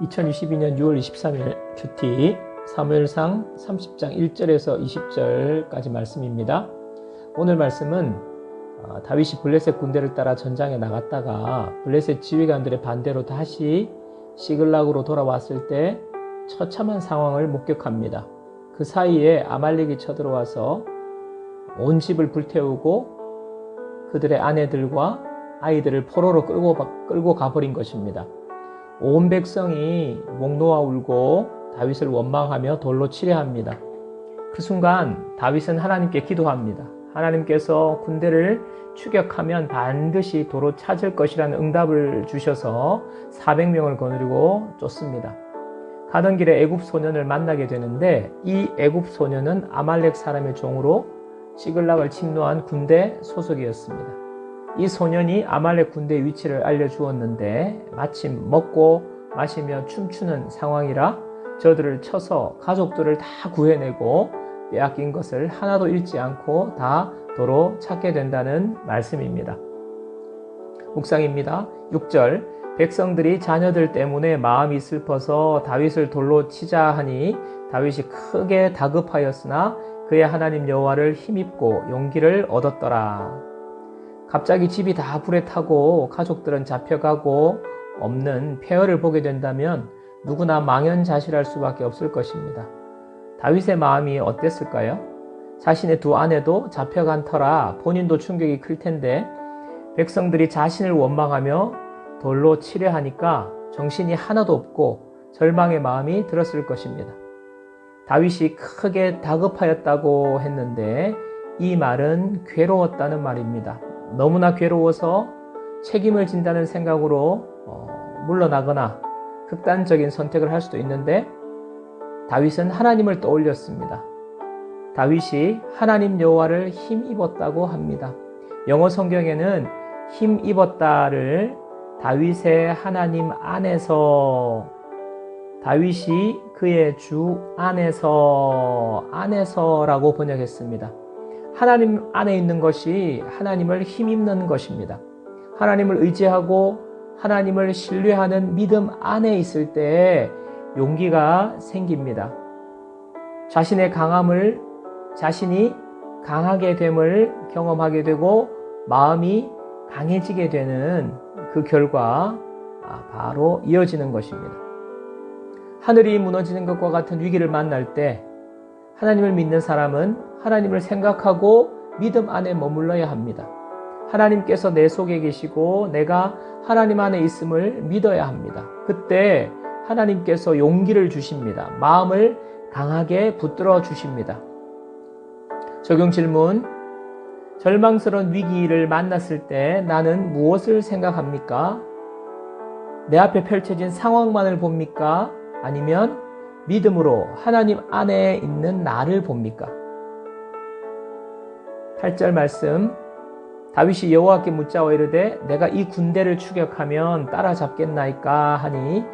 2022년 6월 23일 큐티 사무엘상 30장 1절에서 20절까지 말씀입니다. 오늘 말씀은 다윗이 블레셋 군대를 따라 전장에 나갔다가 블레셋 지휘관들의 반대로 다시 시글락으로 돌아왔을 때 처참한 상황을 목격합니다. 그 사이에 아말렉이 쳐들어와서 온 집을 불태우고 그들의 아내들과 아이들을 포로로 끌고 가버린 것입니다. 온 백성이 목 놓아 울고 다윗을 원망하며 돌로 치려 합니다. 그 순간 다윗은 하나님께 기도합니다. 하나님께서 군대를 추격하면 반드시 도로 찾을 것이라는 응답을 주셔서 400명을 거느리고 쫓습니다. 가던 길에 애굽 소년을 만나게 되는데 이 애굽 소년은 아말렉 사람의 종으로 시글락을 침노한 군대 소속이었습니다. 이 소년이 아말렉 군대의 위치를 알려주었는데 마침 먹고 마시며 춤추는 상황이라 저들을 쳐서 가족들을 다 구해내고 빼앗긴 것을 하나도 잃지 않고 다 도로 찾게 된다는 말씀입니다. 묵상입니다. 6절 백성들이 자녀들 때문에 마음이 슬퍼서 다윗을 돌로 치자 하니 다윗이 크게 다급하였으나 그의 하나님 여호와를 힘입고 용기를 얻었더라. 갑자기 집이 다 불에 타고 가족들은 잡혀가고 없는 폐허를 보게 된다면 누구나 망연자실할 수밖에 없을 것입니다. 다윗의 마음이 어땠을까요? 자신의 두 아내도 잡혀간 터라 본인도 충격이 클 텐데 백성들이 자신을 원망하며 돌로 치려 하니까 정신이 하나도 없고 절망의 마음이 들었을 것입니다. 다윗이 크게 다급하였다고 했는데 이 말은 괴로웠다는 말입니다. 너무나 괴로워서 책임을 진다는 생각으로 물러나거나 극단적인 선택을 할 수도 있는데 다윗은 하나님을 떠올렸습니다. 다윗이 하나님 여호와를 힘입었다고 합니다. 영어 성경에는 힘입었다를 다윗의 하나님 안에서 다윗이 그의 주 안에서라고 번역했습니다. 하나님 안에 있는 것이 하나님을 힘입는 것입니다. 하나님을 의지하고 하나님을 신뢰하는 믿음 안에 있을 때 용기가 생깁니다. 자신의 강함을 자신이 강하게 됨을 경험하게 되고 마음이 강해지게 되는 그 결과 바로 이어지는 것입니다. 하늘이 무너지는 것과 같은 위기를 만날 때 하나님을 믿는 사람은 하나님을 생각하고 믿음 안에 머물러야 합니다. 하나님께서 내 속에 계시고 내가 하나님 안에 있음을 믿어야 합니다. 그때 하나님께서 용기를 주십니다. 마음을 강하게 붙들어 주십니다. 적용 질문. 절망스러운 위기를 만났을 때 나는 무엇을 생각합니까? 내 앞에 펼쳐진 상황만을 봅니까? 아니면 믿음으로 하나님 안에 있는 나를 봅니까? 8절 말씀. 다윗이 여호와께 묻자와 이르되 내가 이 군대를 추격하면 따라잡겠나이까 하니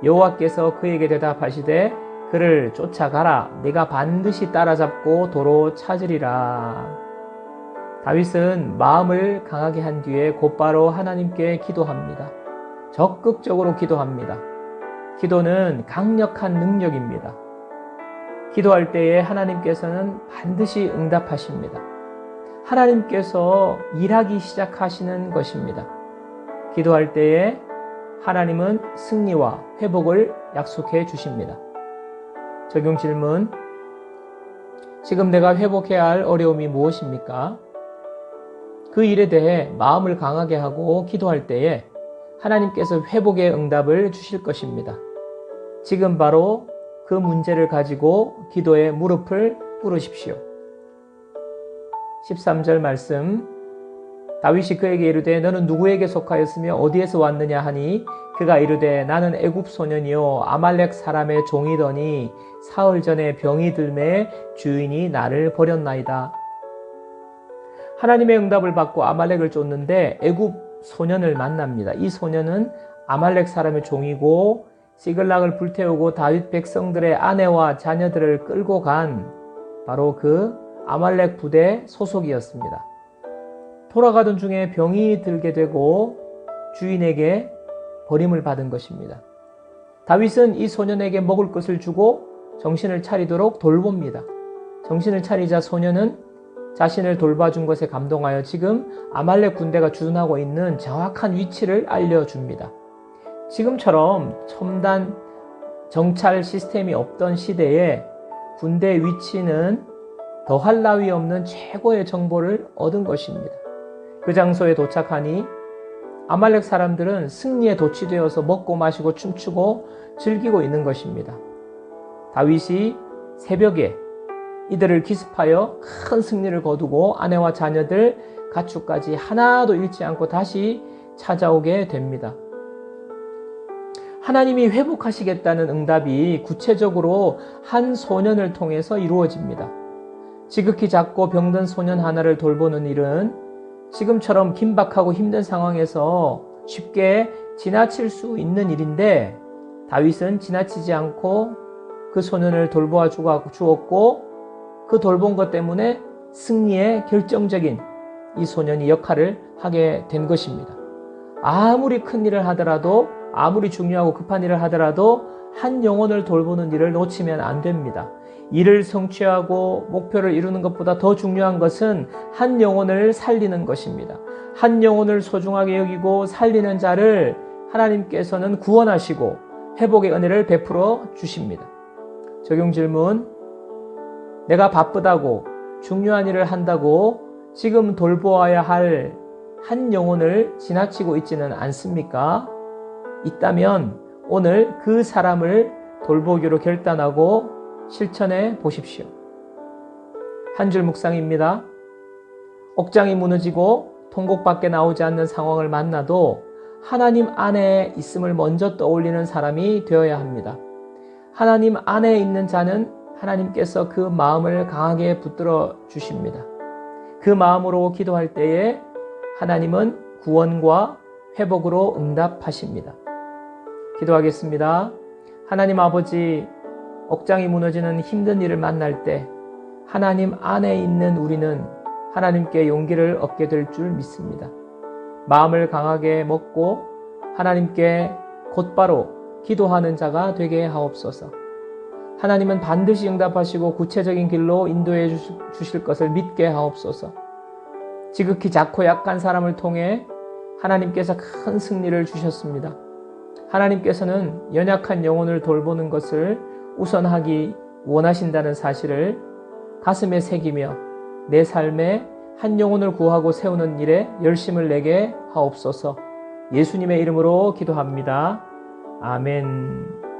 여호와께서 그에게 대답하시되 그를 쫓아가라. 네가 반드시 따라잡고 도로 찾으리라. 다윗은 마음을 강하게 한 뒤에 곧바로 하나님께 기도합니다. 적극적으로 기도합니다. 기도는 강력한 능력입니다. 기도할 때에 하나님께서는 반드시 응답하십니다. 하나님께서 일하기 시작하시는 것입니다. 기도할 때에 하나님은 승리와 회복을 약속해 주십니다. 적용 질문. 지금 내가 회복해야 할 어려움이 무엇입니까? 그 일에 대해 마음을 강하게 하고 기도할 때에 하나님께서 회복의 응답을 주실 것입니다. 지금 바로 그 문제를 가지고 기도에 무릎을 꿇으십시오. 13절 말씀. 다윗이 그에게 이르되 너는 누구에게 속하였으며 어디에서 왔느냐 하니 그가 이르되 나는 애굽 소년이요 아말렉 사람의 종이더니 사흘 전에 병이 들매 주인이 나를 버렸나이다. 하나님의 응답을 받고 아말렉을 쫓는데 애굽 소년을 만납니다. 이 소년은 아말렉 사람의 종이고 시글락을 불태우고 다윗 백성들의 아내와 자녀들을 끌고 간 바로 그 아말렉 부대 소속이었습니다. 돌아가던 중에 병이 들게 되고 주인에게 버림을 받은 것입니다. 다윗은 이 소년에게 먹을 것을 주고 정신을 차리도록 돌봅니다. 정신을 차리자 소년은 자신을 돌봐준 것에 감동하여 지금 아말렉 군대가 주둔하고 있는 정확한 위치를 알려줍니다. 지금처럼 첨단 정찰 시스템이 없던 시대에 군대 위치는 더할 나위 없는 최고의 정보를 얻은 것입니다. 그 장소에 도착하니 아말렉 사람들은 승리에 도취되어서 먹고 마시고 춤추고 즐기고 있는 것입니다. 다윗이 새벽에 이들을 기습하여 큰 승리를 거두고 아내와 자녀들, 가축까지 하나도 잃지 않고 다시 찾아오게 됩니다. 하나님이 회복하시겠다는 응답이 구체적으로 한 소년을 통해서 이루어집니다. 지극히 작고 병든 소년 하나를 돌보는 일은 지금처럼 긴박하고 힘든 상황에서 쉽게 지나칠 수 있는 일인데 다윗은 지나치지 않고 그 소년을 돌보아 주었고 그 돌본 것 때문에 승리의 결정적인 이 소년이 역할을 하게 된 것입니다. 아무리 큰 일을 하더라도 아무리 중요하고 급한 일을 하더라도 한 영혼을 돌보는 일을 놓치면 안 됩니다. 일을 성취하고 목표를 이루는 것보다 더 중요한 것은 한 영혼을 살리는 것입니다. 한 영혼을 소중하게 여기고 살리는 자를 하나님께서는 구원하시고 회복의 은혜를 베풀어 주십니다. 적용 질문. 내가 바쁘다고 중요한 일을 한다고 지금 돌보아야 할 한 영혼을 지나치고 있지는 않습니까? 있다면 오늘 그 사람을 돌보기로 결단하고 실천해 보십시오. 한 줄 묵상입니다. 억장이 무너지고 통곡밖에 나오지 않는 상황을 만나도 하나님 안에 있음을 먼저 떠올리는 사람이 되어야 합니다. 하나님 안에 있는 자는 하나님께서 그 마음을 강하게 붙들어 주십니다. 그 마음으로 기도할 때에 하나님은 구원과 회복으로 응답하십니다. 기도하겠습니다. 하나님 아버지, 억장이 무너지는 힘든 일을 만날 때 하나님 안에 있는 우리는 하나님께 용기를 얻게 될 줄 믿습니다. 마음을 강하게 먹고 하나님께 곧바로 기도하는 자가 되게 하옵소서. 하나님은 반드시 응답하시고 구체적인 길로 인도해 주실 것을 믿게 하옵소서. 지극히 작고 약한 사람을 통해 하나님께서 큰 승리를 주셨습니다. 하나님께서는 연약한 영혼을 돌보는 것을 우선하기 원하신다는 사실을 가슴에 새기며 내 삶에 한 영혼을 구하고 세우는 일에 열심을 내게 하옵소서. 예수님의 이름으로 기도합니다. 아멘.